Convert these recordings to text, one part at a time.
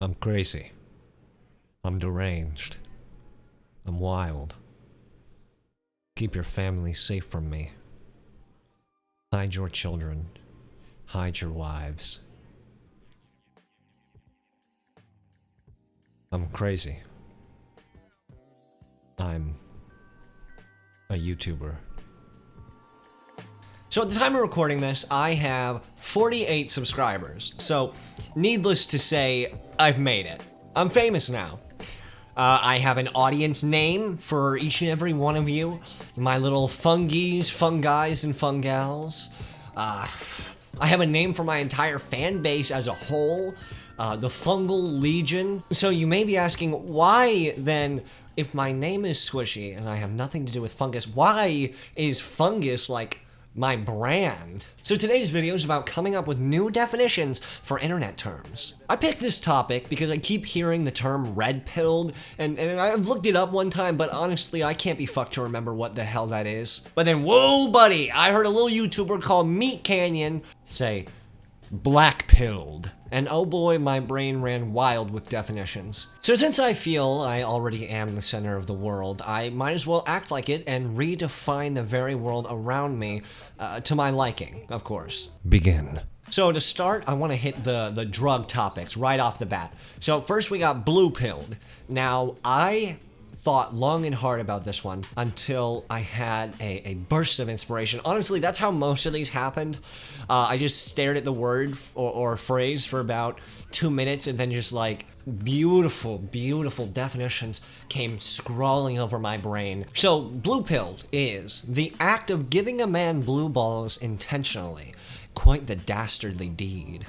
I'm crazy. I'm deranged. I'm wild. Keep your family safe from me. Hide your children. Hide your wives. I'm crazy. I'm a YouTuber. So at the time of recording this, I have 48 subscribers. So, needless to say, I've made it. I'm famous now. I have an audience name for each and every one of you. My little fungis, funguis, and fungals. I have a name for my entire fan base as a whole. The Fungal Legion. So you may be asking, why then, if my name is Swishy and I have nothing to do with fungus, why is fungus like my brand? So today's video is about coming up with new definitions for internet terms. I picked this topic because I keep hearing the term red-pilled, and I've looked it up one time, but honestly, I can't be fucked to remember what the hell that is. But then, whoa buddy, I heard a little YouTuber called Meat Canyon say, black-pilled. And oh boy, my brain ran wild with definitions. So since I feel I already am the center of the world, I might as well act like it and redefine the very world around me to my liking, of course. Begin. So to start, I want to hit the drug topics right off the bat. So first we got blue-pilled. Now, I thought long and hard about this one until I had a burst of inspiration. Honestly, that's how most of these happened. I just stared at the word or phrase for about 2 minutes and then just like beautiful, beautiful definitions came scrawling over my brain. So, blue-pilled is the act of giving a man blue balls intentionally. Quite the dastardly deed.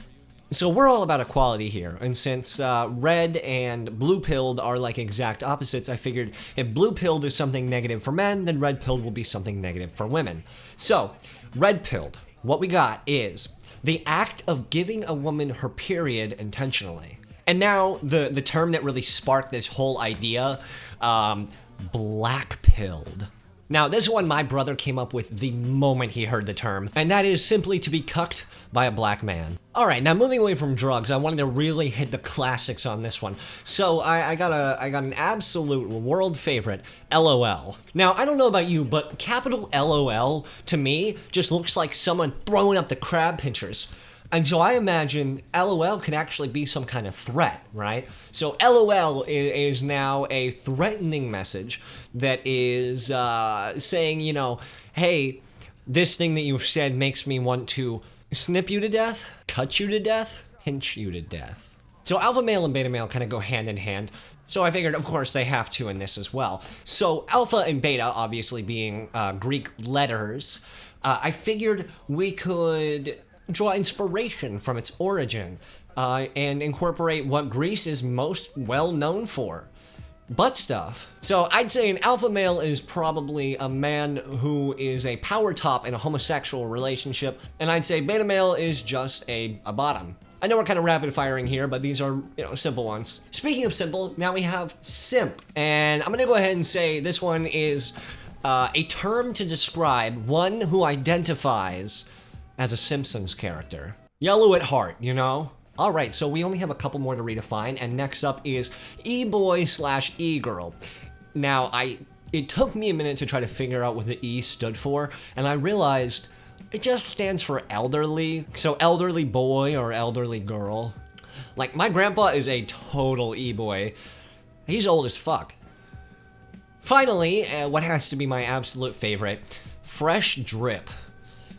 So we're all about equality here, and since red and blue-pilled are like exact opposites, I figured if blue-pilled is something negative for men, then red-pilled will be something negative for women. So, red-pilled, what we got is the act of giving a woman her period intentionally. And now, the term that really sparked this whole idea, black-pilled. Now, this one my brother came up with the moment he heard the term, and that is simply to be cucked by a black man. Alright, now moving away from drugs, I wanted to really hit the classics on this one. So, I got an absolute world favorite, LOL. Now, I don't know about you, but capital LOL, to me, just looks like someone throwing up the crab pinchers. And so I imagine LOL can actually be some kind of threat, right? So LOL is now a threatening message that is saying, you know, hey, this thing that you've said makes me want to snip you to death, cut you to death, pinch you to death. So alpha male and beta male kind of go hand in hand. So I figured, of course, they have to in this as well. So alpha and beta, obviously being Greek letters, I figured we could draw inspiration from its origin and incorporate what Greece is most well known for. Butt stuff. So I'd say an alpha male is probably a man who is a power top in a homosexual relationship, and I'd say beta male is just a bottom. I know we're kind of rapid firing here, but these are, you know, simple ones. Speaking of simple, now we have simp, and I'm gonna go ahead and say this one is a term to describe one who identifies as a Simpsons character. Yellow at heart, you know? Alright, so we only have a couple more to redefine, and next up is e-boy / e-girl. Now, it took me a minute to try to figure out what the E stood for, and I realized it just stands for elderly. So elderly boy or elderly girl. Like, my grandpa is a total e-boy. He's old as fuck. Finally, what has to be my absolute favorite, fresh drip.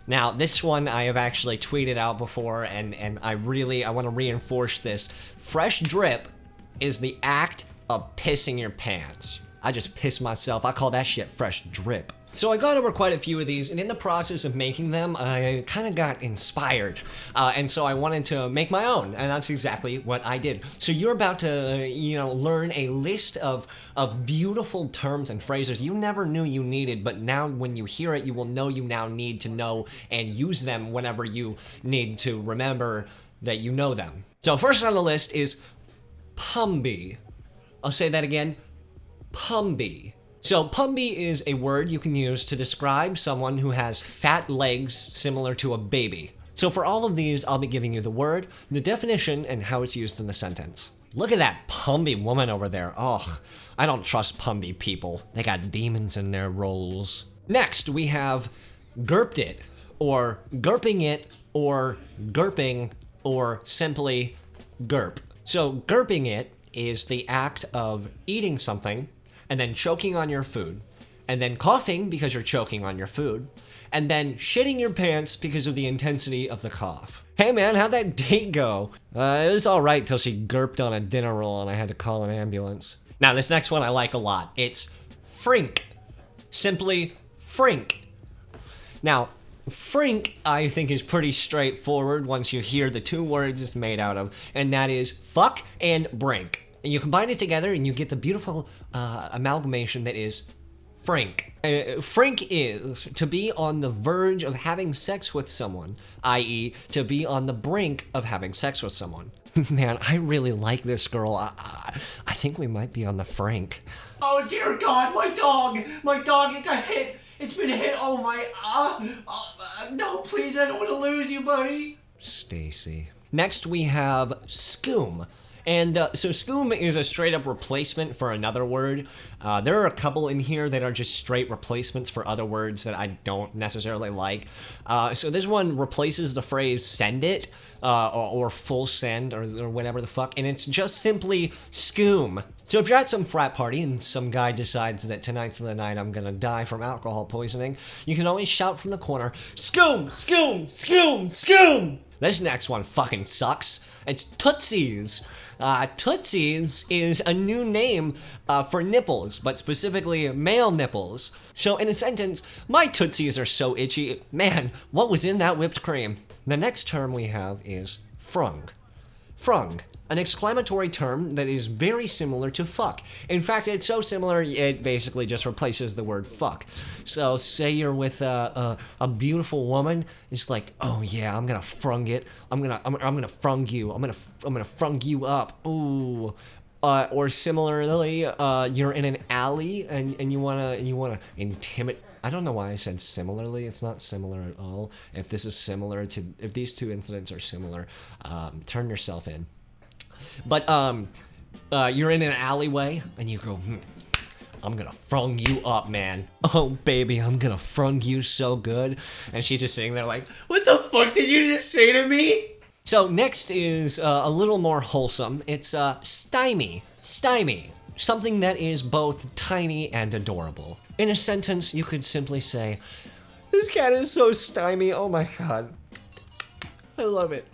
Now, this one I have actually tweeted out before, and I want to reinforce this. Fresh drip is the act of pissing your pants. I just pissed myself. I call that shit fresh drip. So I got over quite a few of these, and in the process of making them, I kind of got inspired. And so I wanted to make my own, and that's exactly what I did. So you're about to, you know, learn a list of beautiful terms and phrases you never knew you needed, but now when you hear it, you will know you now need to know and use them whenever you need to remember that you know them. So first on the list is pumby. I'll say that again, pumby. So, pumby is a word you can use to describe someone who has fat legs similar to a baby. So for all of these, I'll be giving you the word, the definition, and how it's used in the sentence. Look at that Pumby woman over there. Oh, I don't trust Pumby people. They got demons in their roles. Next, we have gurped it, or gurping it, or gurping, or simply gurp. So gurping it is the act of eating something and then choking on your food, and then coughing because you're choking on your food, and then shitting your pants because of the intensity of the cough. Hey man, how'd that date go? It was alright till she gurped on a dinner roll and I had to call an ambulance. Now this next one I like a lot. It's frink. Simply frink. Now, frink, I think, is pretty straightforward once you hear the two words it's made out of, and that is fuck and brink. And you combine it together and you get the beautiful amalgamation that is frink. Frink is to be on the verge of having sex with someone, i.e. to be on the brink of having sex with someone. Man, I really like this girl. I think we might be on the frink. Oh dear God, my dog, it got hit. It's been hit. Oh my, no, please, I don't want to lose you, buddy. Stacy. Next we have scoom. And so scoom is a straight up replacement for another word. There are a couple in here that are just straight replacements for other words that I don't necessarily like. So this one replaces the phrase send it, or full send, or whatever the fuck, and it's just simply scoom. So if you're at some frat party and some guy decides that tonight's the night I'm gonna die from alcohol poisoning, you can always shout from the corner, scoom, scoom, scoom, scoom! This next one fucking sucks. It's tootsies. Tootsies is a new name for nipples, but specifically male nipples. So in a sentence, my tootsies are so itchy. Man, what was in that whipped cream? The next term we have is frung. Frung, an exclamatory term that is very similar to fuck. In fact, it's so similar, it basically just replaces the word fuck. So say you're with a beautiful woman, it's like, oh yeah, I'm gonna frung it. I'm gonna frung you. I'm gonna frung you up. Ooh. Or similarly, you're in an alley and you wanna intimidate. I don't know why I said similarly. It's not similar at all. If this is similar to, if these two incidents are similar, turn yourself in. But you're in an alleyway and you go, I'm gonna frung you up, man. Oh baby, I'm gonna frung you so good. And she's just sitting there like, what the fuck did you just say to me? So next is a little more wholesome. It's stymie. Stymie. Something that is both tiny and adorable. In a sentence, you could simply say, this cat is so stymie, oh my god. I love it.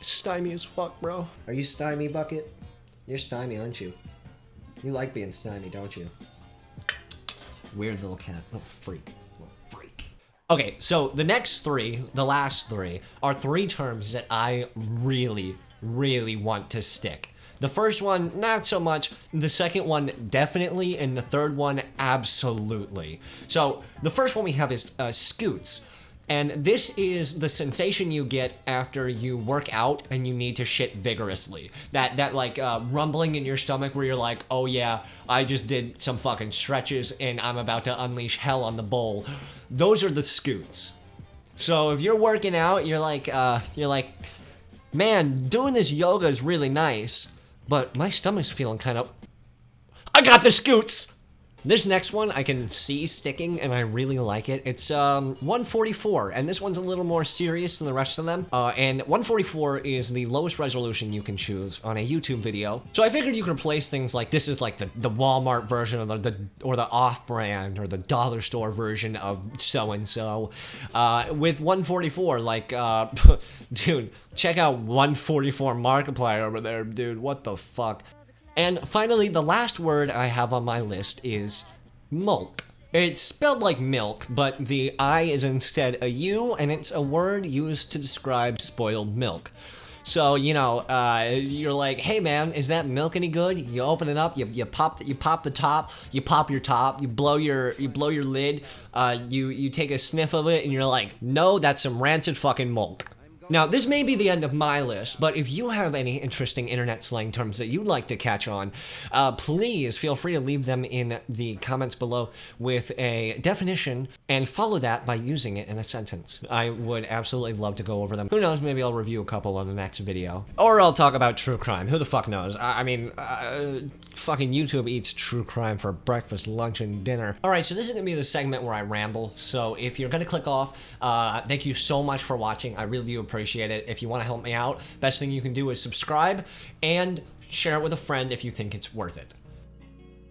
Stymie as fuck, bro. Are you stymie, Bucket? You're stymie, aren't you? You like being stymie, don't you? Weird little cat. Little freak. Little freak. Okay, so the next three, the last three, are three terms that I really, really want to stick. The first one, not so much. The second one, definitely. And the third one, absolutely. So the first one we have is scoots. And this is the sensation you get after you work out and you need to shit vigorously. That like rumbling in your stomach where you're like, oh yeah, I just did some fucking stretches and I'm about to unleash hell on the bowl. Those are the scoots. So if you're working out, you're like, man, doing this yoga is really nice, but my stomach's feeling kind of... I got the scoots! This next one I can see sticking, and I really like it. It's 144, and this one's a little more serious than the rest of them. And 144 is the lowest resolution you can choose on a YouTube video. So I figured you could replace things like this is like the Walmart version of the off-brand or the dollar store version of so-and-so with 144. Like, dude, check out 144 Markiplier over there, dude. What the fuck? And finally, the last word I have on my list is mulk. It's spelled like milk, but the I is instead a U, and it's a word used to describe spoiled milk. So, you know, you're like, hey man, is that milk any good? You open it up, you pop the top, you pop your top, you blow your lid, you take a sniff of it, and you're like, no, that's some rancid fucking milk. Now, this may be the end of my list, but if you have any interesting internet slang terms that you'd like to catch on, please feel free to leave them in the comments below with a definition and follow that by using it in a sentence. I would absolutely love to go over them. Who knows, maybe I'll review a couple on the next video. Or I'll talk about true crime. Who the fuck knows? I mean, fucking YouTube eats true crime for breakfast, lunch, and dinner. Alright, so this is gonna be the segment where I ramble, so if you're gonna click off, thank you so much for watching. I really do appreciate it. If you want to help me out, best thing you can do is subscribe and share it with a friend if you think it's worth it.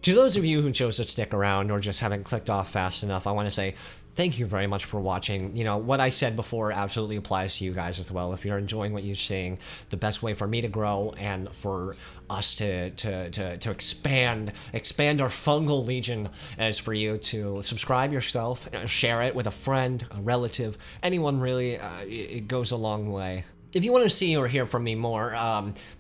To those of you who chose to stick around or just haven't clicked off fast enough, I want to say thank you very much for watching. You know, what I said before absolutely applies to you guys as well. If you're enjoying what you're seeing, the best way for me to grow and for us to expand our fungal legion is for you to subscribe yourself, share it with a friend, a relative, anyone really. It goes a long way. If you want to see or hear from me more,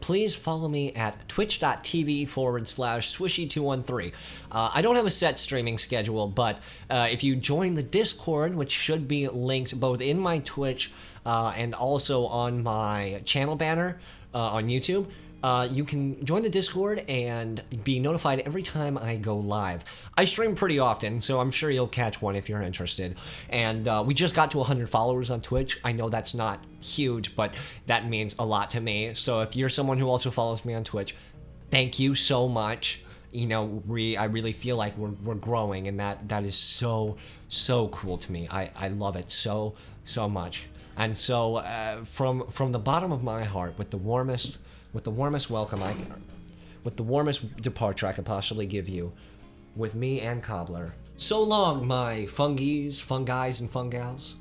please follow me at twitch.tv/swishy213. I don't have a set streaming schedule, but if you join the Discord, which should be linked both in my Twitch and also on my channel banner on YouTube, you can join the Discord and be notified every time I go live. I stream pretty often, so I'm sure you'll catch one if you're interested. And we just got to 100 followers on Twitch. I know that's not huge, but that means a lot to me. So if you're someone who also follows me on Twitch, thank you so much. You know, I really feel like we're growing, and that is so cool to me. I love it so much. And so from the bottom of my heart, with the warmest welcome with the warmest departure I could possibly give you, with me and Cobbler. So long, my fungis, and fungals.